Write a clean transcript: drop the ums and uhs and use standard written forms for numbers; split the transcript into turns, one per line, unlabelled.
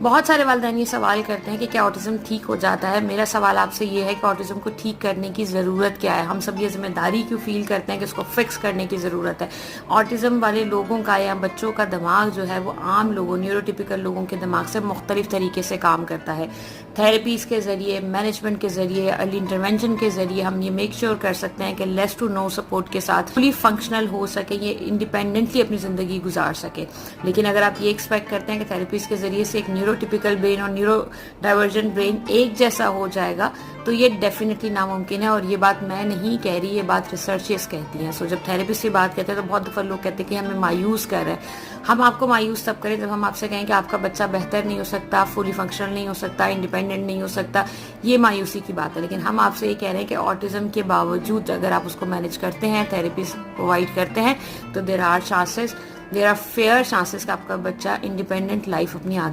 بہت سارے والدین یہ سوال کرتے ہیں کہ کیا آٹزم ٹھیک ہو جاتا ہے. میرا سوال آپ سے یہ ہے کہ آٹزم کو ٹھیک کرنے کی ضرورت کیا ہے؟ ہم سب یہ ذمہ داری کیوں فیل کرتے ہیں کہ اس کو فکس کرنے کی ضرورت ہے؟ آٹزم والے لوگوں کا یا بچوں کا دماغ جو ہے وہ عام لوگوں نیوروٹیپیکل لوگوں کے دماغ سے مختلف طریقے سے کام کرتا ہے. تھراپیز کے ذریعے، مینجمنٹ کے ذریعے، ارلی انٹرونشن کے ذریعے ہم یہ میک شیور کر سکتے ہیں کہ لیس ٹو نو سپورٹ کے ساتھ فلی فنکشنل ہو سکے، یہ انڈیپینڈنٹلی اپنی زندگی گزار سکے. لیکن اگر آپ یہ ایکسپیکٹ کرتے ہیں کہ تھراپیز کے ذریعے سے ایک نیوروٹیپیکل برین اور نیورو ڈائیورجنٹ برین ایک جیسا ہو جائے گا تو یہ ڈیفینیٹلی ناممکن ہے. اور یہ بات میں نہیں کہہ رہی، یہ بات ریسرچرز کہتی ہیں. سو جب تھراپسٹ سے بات کہتے ہیں تو بہت دفعہ لوگ کہتے ہیں کہ ہمیں مایوس کر رہے ہیں. ہم آپ کو مایوس تب کریں جب ہم آپ سے کہیں کہ آپ کا بچہ بہتر نہیں ہو سکتا، فلی فنکشنل نہیں ہو سکتا، انڈیپینڈنٹ نہیں ہو سکتا. یہ مایوسی کی بات ہے. لیکن ہم آپ سے یہ کہہ رہے ہیں کہ آٹزم کے باوجود اگر آپ اس کو مینج کرتے ہیں، تھراپیز پرووائڈ کرتے ہیں، تو دیر آر فیئر چانسز کہ آپ کا بچہ انڈیپینڈنٹ لائف اپنی آگے